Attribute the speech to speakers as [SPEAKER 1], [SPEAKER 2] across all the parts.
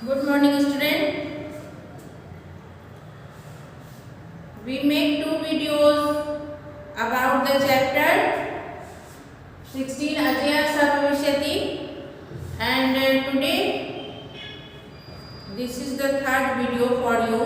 [SPEAKER 1] Good morning, student. We make two videos about the chapter 16 Ajaya Sabhavishyati, and today this is the third video for you.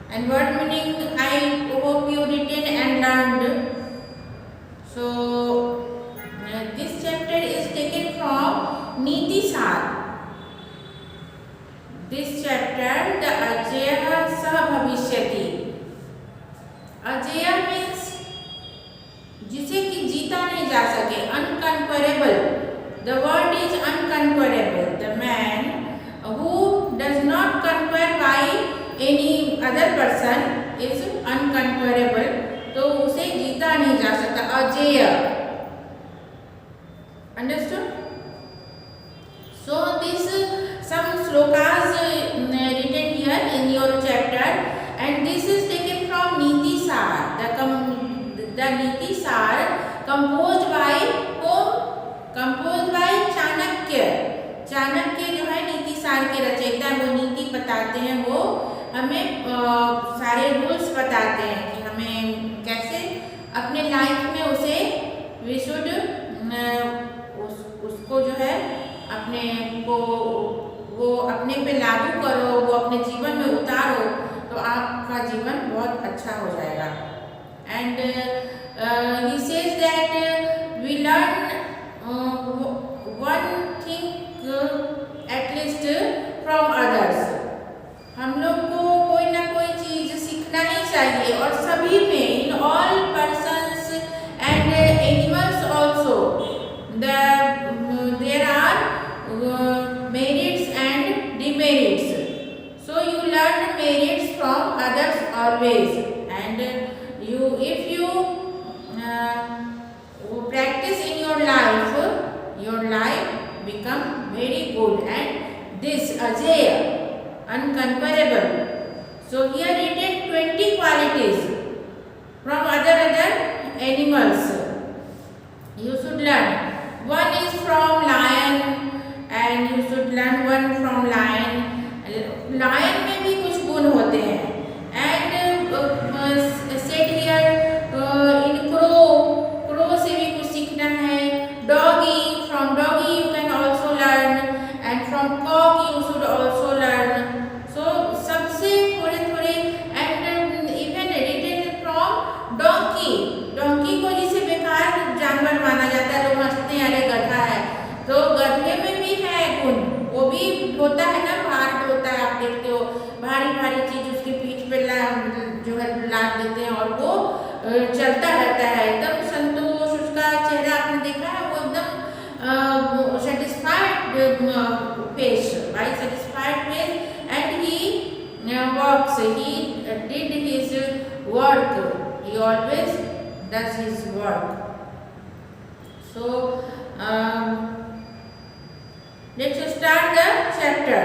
[SPEAKER 1] And word meaning I hope you written and learned. So this chapter is taken from Niti Sar. This chapter, the Ajaya Sabhavishyati. Ajaya means जिसे कि जीता नहीं जा सके, unconquerable. The word is unconquerable. The man who does not conquer by any other person is unconquerable. तो उसे जीता नहीं जा सकता, अजेय. Understood? So this some slokas written here in your chapter, and this is taken from Niti Sar. The Niti Sar composed by whom? Composed by Chanakya. Chanakya जो है नीति सार के रचयिता है, वो नीति बताते हैं, वो हमें सारे रूल्स बताते हैं कि हमें कैसे अपने लाइफ में उसे वी शुड उसको जो है अपने को वो अपने पे लागू करो, वो अपने जीवन में उतारो, तो आपका जीवन बहुत अच्छा हो जाएगा. And he says that we learn one thing at least from others. हम लोग को कोई ना कोई चीज सीखना ही चाहिए, और सभी में in all persons and animals also there are merits and demerits. So you learn merits from others always, and if you practice in your life become very good, and this Ajaya, unconquerable. So here written 20 qualities from other animals you should learn. One is from lion, and you should learn one from lion. Lion में भी कुछ गुण होते हैं, and said here in crow से भी कुछ सीखना है. From doggy you can also learn, and from cock you should also learn. So सबसे थोड़े and even written from donkey को जिसे बेकार जानवर माना जाता है, लोग हंसते हैं अरे गधा है, तो गधे में भी है गुण, वो भी होता है ना, भार होता है, आप देखते हो भारी चीज उसके पीठ पे जो है लाद देते हैं और वो चलता रहता है, एकदम संतोष उसका चेहरा आपने देखा है, वो एकदम satisfied face, by satisfied face, and he walks, he did his work, he always does his work. So let's start the chapter.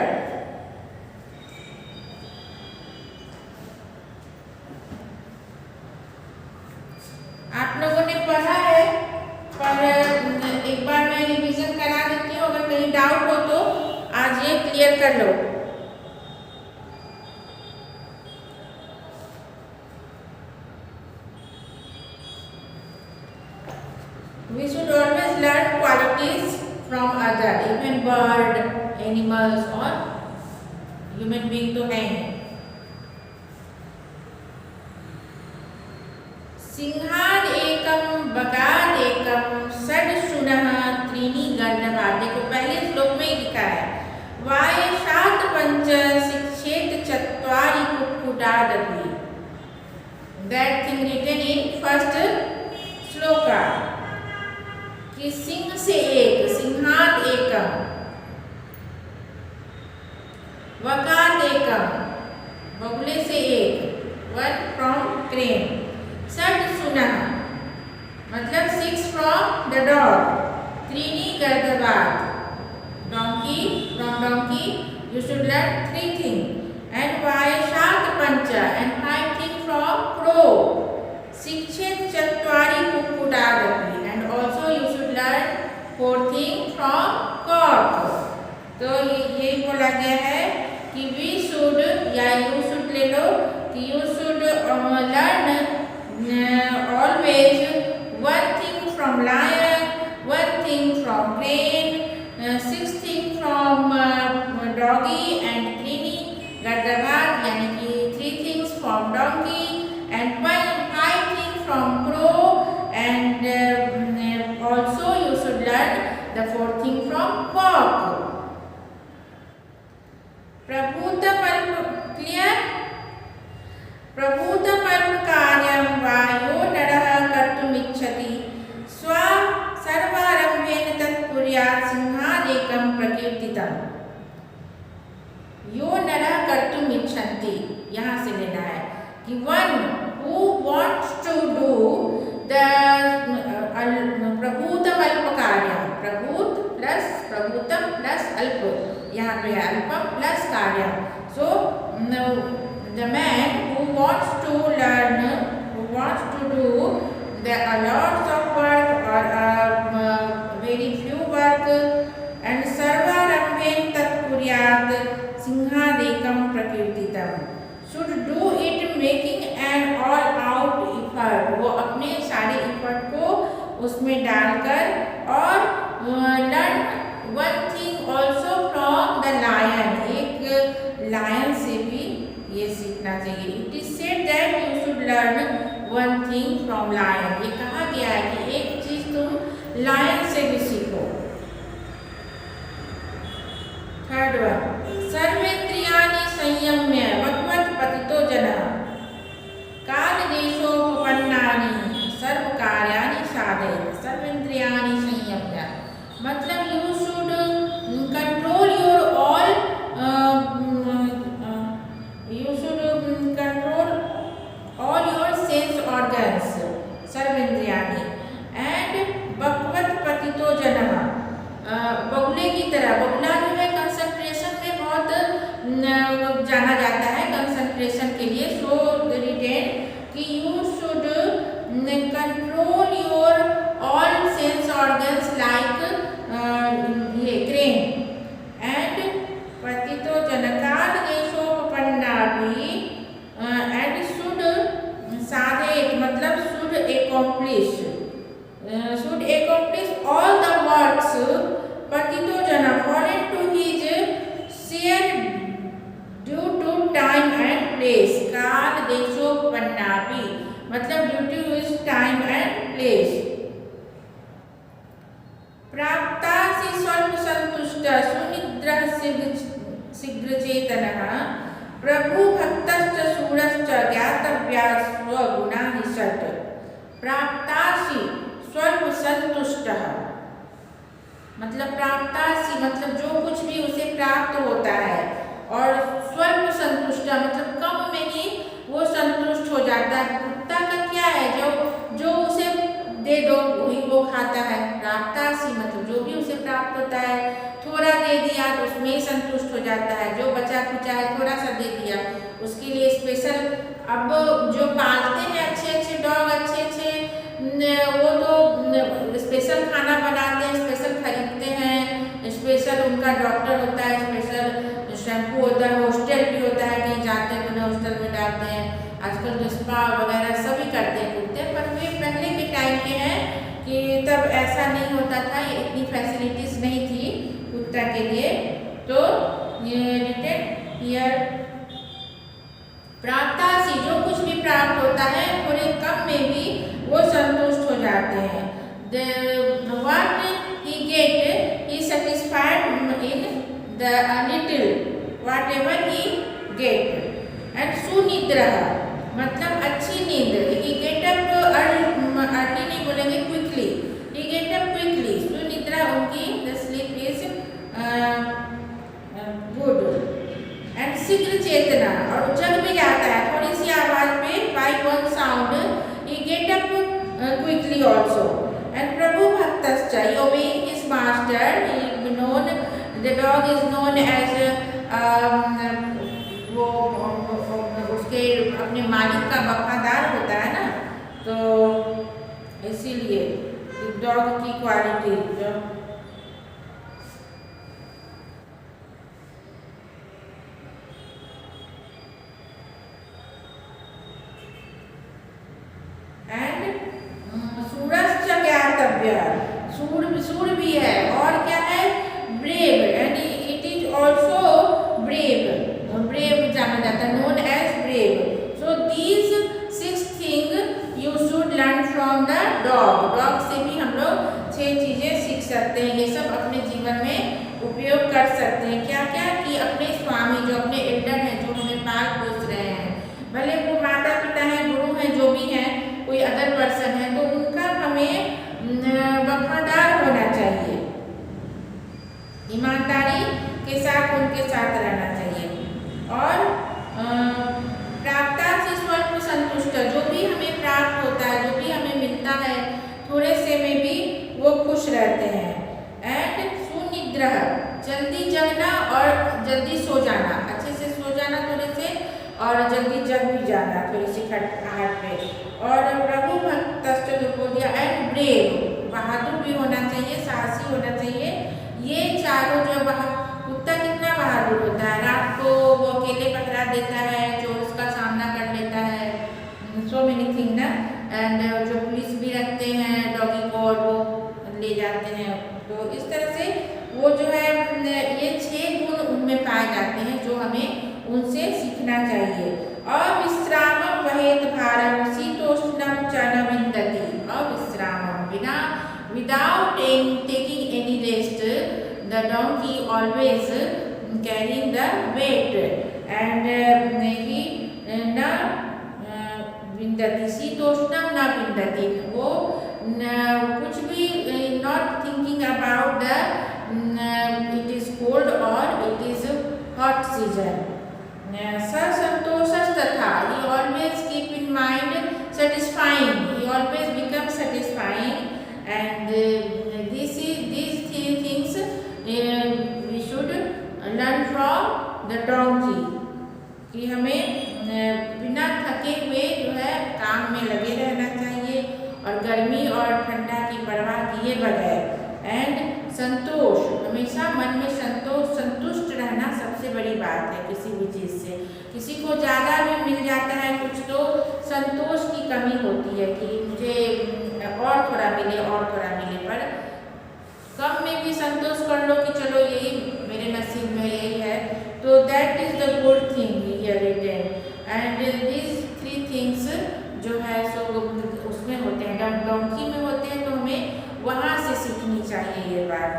[SPEAKER 1] आप लोगों ने पढ़ा है, पर एक बार मैं रिवीजन करा देती हूँ, अगर कहीं डाउट हो तो आज ये क्लियर कर लो. We should always learn qualities from other, even bird, animals or human being तो है ही. सिंहाद एकम बकाद एकम षड्शुनः त्रीणि गर्दभाः. देखो पहले श्लोक में ही लिखा है वायशात पंच शिक्षेत चत्वारि कुक्कुटादपि. That thing written in first shloka कि सिंह से एक, सिंहाद एकम, वकाद एकम, बगुले से एक, one from crane. षड्शुनः मतलब 6 from the dog. त्रीणि गर्दभाः, from donkey you should learn 3 things. And वायशात punch, and 5 things from crow. शिक्षेत चत्वारि कुक्कुटादपि, and also you should learn 4 things from तो यही बोला गया है कि वी शुड या यू शुड ले लो कि you should learn always one thing from lion, one thing from crane, 6 thing from doggy and 3 गद्दाबाग यानी कि 3 things from doggy and 5 thing from crow and also you should learn the 4th thing from cock. clear? प्रभूतमल्पकार्यं वा यो नरः कर्तुमिच्छति स्व सर्वारम्भेन तत् कुर्यात् सिंहादेकं प्रकीर्तितम्। यो नरः कर्तुमिच्छन्ति यहाँ से लेना है कि one who wants to do the प्रभूतम अल्प कार्य, प्रभूत प्लस प्रभूतम प्लस अल्प, यहाँ पे अल्पम प्लस कार्य। सो the man who wants to learn, who wants to do the lots of work or very few work and sarvarambhen tat kuryat singhadekam prakirtitam, should do it making an all out effort, वो अपने सारे effort को उसमें डालकर और learn one thing also from the lion, एक lion से भी ये सीखना चाहिए। It is said that you should learn one thing from lion, ये कहा गया है कि एक चीज तुम लायन से भी सीखो। थर्ड वन, सर्वेन्द्रियाणि संयम्य भगवत पतितो जनः कालदेशोपपन्नानि सर्व कार्याणि साधयेत्। सर्वेन्द्रियाणि संयम्य मतलब you should control your all, you should control all your sense organs, सर्वेन्द्रियाणि and भगवत पतितो जनः, बगुले की तरह। बगुला जो है कंसंट्रेशन में बहुत जाना जाता है कंसंट्रेशन के लिए। सो रिटेन कि you should control your all sense organs like ये क्रेन एंड पतितो जनकाल देशोपपन्नाभि एंड शुड साधयेत् मतलब should accomplish all the works पतितो जन foreign to his share due to time and place। काल देशोपपन्नाभि मतलब due to his time and place। प्राप्तासि स्वल्प संतुष्टः सुनिद्रः शीघ्रचेतनः प्रभु भक्तश्च शूरश्च ज्ञातव्या स्वगुणाः षट्। प्राप्तासि स्वल्प संतुष्टः मतलब प्राप्तासि मतलब जो कुछ भी उसे प्राप्त होता है, और स्वल्प संतुष्ट मतलब कम में ही वो संतुष्ट हो जाता है। कुत्ता का क्या है, जो उसे दे दो वही वो खाता है। प्राप्तासि मतलब जो भी उसे प्राप्त होता है, थोड़ा दे दिया तो उसमें ही संतुष्ट हो जाता है। जो बचा खुचा है थोड़ा सा दे दिया उसके लिए स्पेशल। अब जो पालते हैं अच्छे डॉग अच्छे वो तो स्पेशल खाना बनाते हैं, स्पेशल खरीदते हैं, स्पेशल उनका डॉक्टर होता है, स्पेशल शैम्पू होता है, हॉस्टल भी होता है, कहीं जाते हैं तो हॉस्टल में डालते हैं। आजकल तो स्पा वगैरह सभी करते हैं कुत्ते, पर वे पहले के टाइम के हैं कि तब ऐसा नहीं होता था, ये इतनी फैसिलिटीज नहीं थी कुत्ता के लिए। तो ये रिटेन हियर प्राप्तासि जो कुछ भी प्राप्त होता है थोड़े कम में भी वो संतुष्ट हो जाते हैं। What he get he satisfied in the little whatever he get and सुनिद्रा मतलब अच्छी नींद। he get up early नहीं बोलेंगे quickly, he get up quickly। सुनिद्रा उनकी the sleep is good and शीघ्र चेतना और जग भी जाता है थोड़ी सी आवाज पे by one sound he get up quickly also and Prabhu भक्तश्च he obeying his master, he known the dog is known as वो उसके अपने मालिक का वफादार होता है ना, तो इसीलिए डॉग की क्वालिटी जो कर्तव्य, सूर भी है, और क्या है, brave, and it is also brave जाना जाता है, known as brave. So these 6 thing you should learn from the dog से भी हम लोग 6 चीजें सीख सकते हैं. ये सब अपने जीवन में उपयोग कर सकते हैं. क्या क्या, कि अपने स्वामी जो अपने एल्डर हैं, जो हमें पाल पोस रहे हैं, भले वो माता पिता हैं, गुरु हैं, जो भी हैं, कोई अदर पर्सन है, तो उनका हमें वफादार होना चाहिए, ईमानदारी के साथ उनके साथ रहना चाहिए. और प्राप्ता से स्वल्प संतुष्ट, जो भी हमें प्राप्त होता है, जो भी हमें मिलता है, थोड़े से में भी वो खुश रहते हैं. एंड सुनिद्रह, जल्दी जगना और जल्दी सो जाना, अच्छे से सो जाना थोड़े से, और जल्दी जग भी जाना थोड़ी सी खटपट पे. और प्रभु भक्त जो दिया, एंड ब्रेव, बहादुर भी होना चाहिए, साहसी होना चाहिए. ये चारों जो कुत्ता कितना बहादुर होता है, रात को वो अकेले पकड़ा देता है, चोर उसका सामना कर लेता है, सो मेनी थिंग ना. एंड जो पुलिस भी रखते हैं डॉगी को और वो ले जाते हैं. तो इस तरह से वो जो है, ये 6 गुण उनमें पाए जाते हैं जो हमें उनसे सीखना चाहिए. अविश्रामम वहेत भारम शीतोष्णम च न विन्दति. अविश्रामम, बिना, without taking any rest, the donkey always carrying the weight, and he न विन्दति, शीतोष्णम न विन्दति, वो कुछ भी not thinking about the it is cold or it is hot season. Sasantosas tatha, he always keep in mind satisfying, he always becomes satisfying. And these 3 things we should learn from the donkey, कि हमें बिना थके हुए जो है काम में लगे रहना चाहिए, और गर्मी और ठंडा की परवाह किए बगैर. एंड संतोष, हमेशा मन में संतुष्ट रहना सबसे बड़ी बात है. किसी भी चीज़ से, किसी को ज़्यादा भी मिल जाता है कुछ, तो संतोष की कमी होती है कि मुझे और थोड़ा मिले, पर कम में भी संतोष कर लो कि चलो यही मेरे नसीब में यही है. तो that is the good thing here written. And these 3 things जो है सो उसमें होते हैं, डोंकी में होते हैं, तो हमें वहाँ से सीखनी चाहिए ये बात.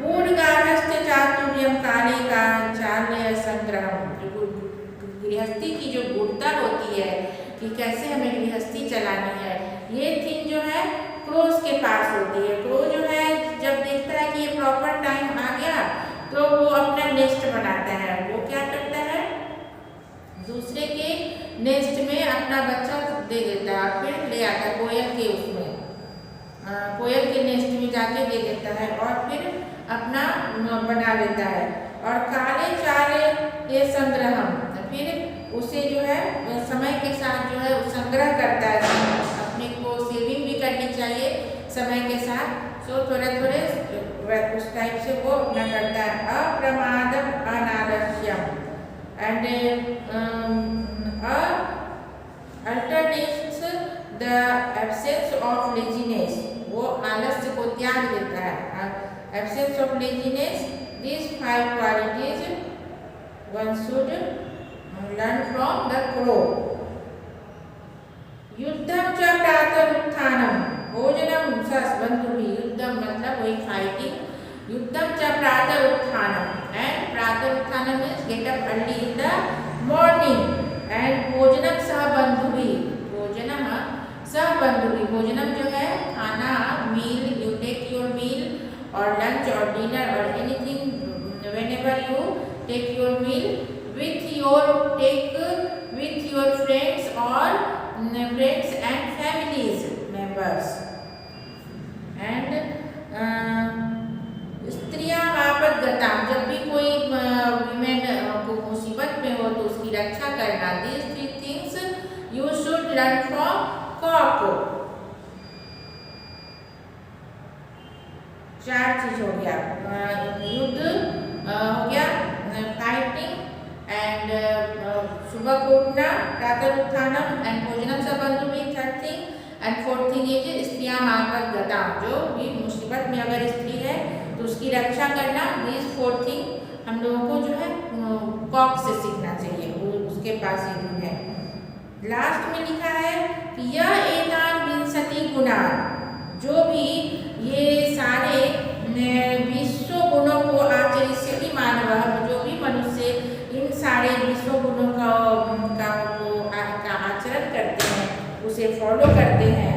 [SPEAKER 1] गूढ़गारस्थ चातुर्यम काले का चार्य संग्रहम, गृहस्थी की जो गूढ़ता होती है कि कैसे हमें गृहस्थी चलानी है, ये थिंग जो है क्रोज के पास होती है. क्रो जो है जब देखता है कि ये प्रॉपर टाइम आ गया, तो वो अपना नेस्ट बनाता है. वो क्या करता है, दूसरे के नेस्ट में अपना बच्चा दे देता है, फिर ले आता है कोयल के उसमें, कोयल के नेस्ट में जाके दे देता है, और फिर अपना बना लेता है. और काले चारे ये संग्रहम, फिर उसे जो है समय के साथ जो है संग्रह करता है. अपने को सेविंग भी करनी चाहिए समय के साथ. सो थोड़े उस टाइप से वो अपना करता है. अप्रमादम अनालस्यम, and alternates the absence of laziness, वो आलस्य को त्याग देता है. Absence of laziness, these 5 qualities one should learn from the crow. युद्धम च प्रातरुत्थानम भोजनम सस्बंधुभिः, युद्धम मतलब वही फाइटिंग. युद्धम च प्रातरुत्थानम, एंड प्रातरुत्थानम means get up early in the morning. And भोजनम सह बंधुभिः, भोजनम सह बंधुभिः, भोजनम जो है खाना, meal, you take your meal और लंच और डिनर और anything, whenever you take your meal with your friends or friends and families members. And स्त्रियां आपदगता, जब भी कोई विमेन को मुसीबत में हो तो उसकी रक्षा करना. These 3 things you should learn from cock. 4 चीज हो गया, युद्ध हो गया, फाइटिंग, एंड सुबह को उठना, प्रातः उत्थानम, एंड भोजनम सबंधुभिः, 3rd थिंग, एंड 4th लीजिए स्त्रियां मार्फत गता, जो भी मुसीबत में अगर स्त्री है तो उसकी रक्षा करना, दिस 4 थिंग हम लोगों को जो है कॉक से सीखना चाहिए, वो उसके पास ये गुण है। लास्ट में लिखा है कि यह एतान विंशति गुणा, जो भी ये सारे 20 गुणों को आचरिष्यति मानवः, जो भी मनुष्य इन सारे 20 गुणों का आचरण करते हैं, उसे फॉलो करते हैं,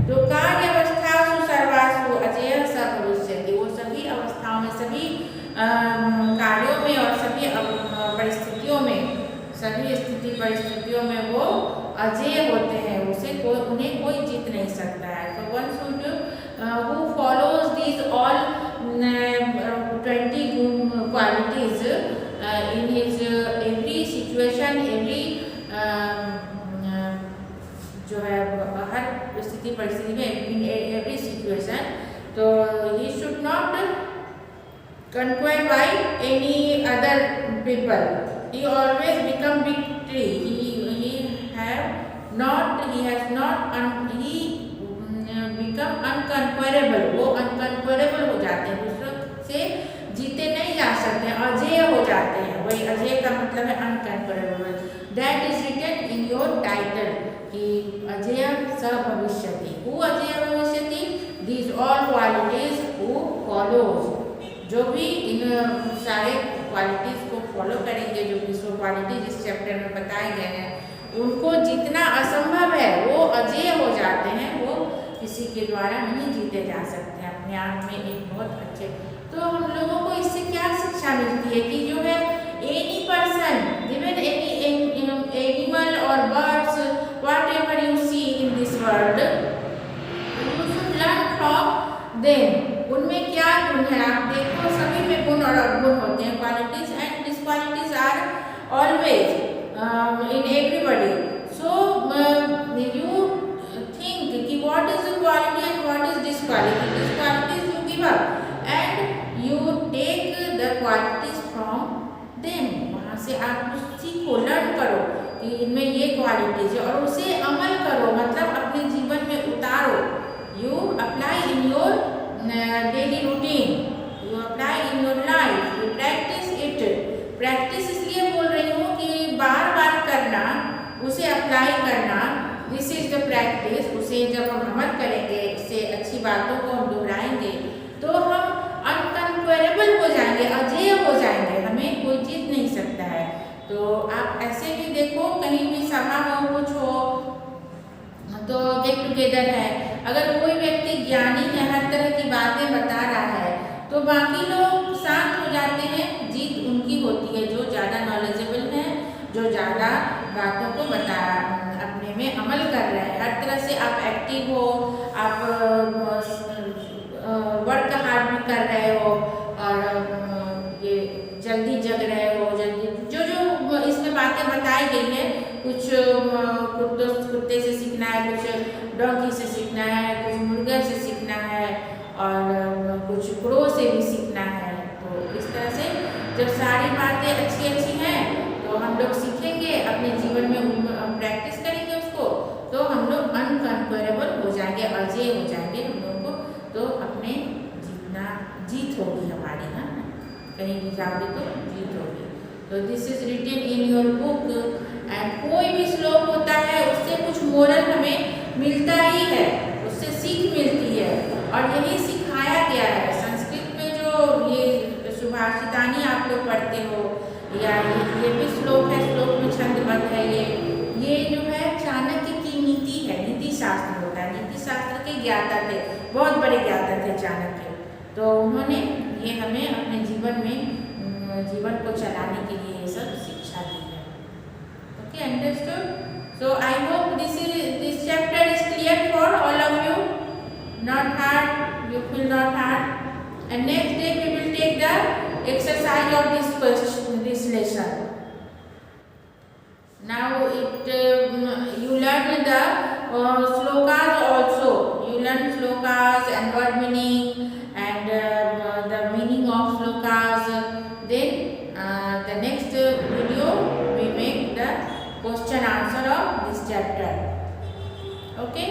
[SPEAKER 1] तो कार्य अवस्थासु सर्वासु अजेयः स भविष्यति, वो सभी अवस्थाओं में, सभी कार्यों में और सभी परिस्थितियों में, सभी स्थिति परिस्थितियों में वो अजेय होते हैं, उन्हें कोई जीत नहीं सकता है। So one should who follows these all 20 qualities in his every situation, every जो है हर स्थिति परिस्थिति में, in every situation, तो he should not conquered by any other people. He always become victory. He has not become unconquerable. वो unconquerable हो जाते हैं, दूसरों से जीते नहीं जा सकते, अजेय हो जाते हैं। वही अजेय का मतलब है unconquerable. That is written in your title कि अजेय स भविष्यति। Who अजेय भविष्यति? These all qualities who follows, जो भी इन सारे क्वालिटीज़ को फॉलो करेंगे, जो 20 क्वालिटीज इस चैप्टर में बताए गए हैं, उनको जितना असंभव है वो अजेय हो जाते हैं, वो किसी के द्वारा नहीं जीते जा सकते हैं। अपने आप में एक बहुत अच्छे, तो हम लोगों को इससे क्या शिक्षा मिलती है कि जो है any person, even any animal और birds, whatever you see in this world, you should learn from them. उनमें क्या गुण है आप देखो, सभी में गुण और अवगुण होते हैं, qualities and disqualities are always in everybody. So you think कि what is the quality and what is disquality. Disqualities you give up and you take the qualities from them, वहाँ से आप सीखो, लर्न करो कि इनमें ये क्वालिटीज है और उसे अमल करो, मतलब अपने जीवन में उतारो। You apply in your daily routine, you apply in your life, you practice it. Practice इसलिए बोल रही हूँ कि बार बार करना, उसे अप्लाई करना, this is the practice। उसे जब हम अमल करेंगे, इससे अच्छी बातों को हम दोहराएंगे, तो हम अनकंक्वेरेबल हो जाएंगे, अजेय हो जाएंगे, हमें कोई जीत नहीं सकता है। तो आप ऐसे भी देखो, कहीं भी सभा हो, कुछ हो, तो गेट टुगेदर है, अगर कोई व्यक्ति ज्ञानी है, हर तरह की बातें बता रहा है, तो बाकी लोग शांत हो जाते हैं, जीत उनकी होती है, जो ज़्यादा नॉलेजेबल है, जो ज़्यादा बातों को अपने में अमल कर रहे हैं। हर तरह से आप एक्टिव हो, आप वर्क हार्ड भी कर रहे हो और ये जल्दी जग रहे हो, जल्दी जो इसमें बातें बताई गई है, कुछ कुत्ते से सीखना है, कुछ डॉगी से सीखना है, कुछ मुर्गे से सीखना है और कुछ क्रो से भी सीखना है। तो इस तरह से जब सारी बातें अच्छी अच्छी हैं तो हम लोग सीखेंगे, अपने जीवन में प्रैक्टिस करेंगे उसको, तो हम लोग अनकंक्वेरेबल हो जाएंगे, अजेय हो जाएंगे हम लोगों को, तो अपने जीत होगी हमारी, है ना, कहीं भी जाओगे तो जीत होगी। तो this is written in your book and कोई भी श्लोक होता है उससे कुछ मोरल हमें मिलता ही है, उससे सीख मिलती है और यही सिखाया गया है। संस्कृत में जो ये सुभाषितानी आप लोग पढ़ते हो, या ये भी श्लोक है, श्लोक में छंदबद्ध है, ये जो है चाणक्य की नीति है, नीति शास्त्र होता है, नीति शास्त्र के ज्ञाता थे, बहुत बड़े ज्ञाता थे चाणक्य। तो उन्होंने ये हमें अपने जीवन को चलाने के लिए ये सब शिक्षा दी है। Okay, understood? So I hope this chapter is clear for all of you, not hard, you feel not hard, and next day we will take the exercise of this lesson. Now you learn the slokas also, you learn slokas and word meaning and the meaning of slokas. Then the next video we make the question answer of this chapter. Okay.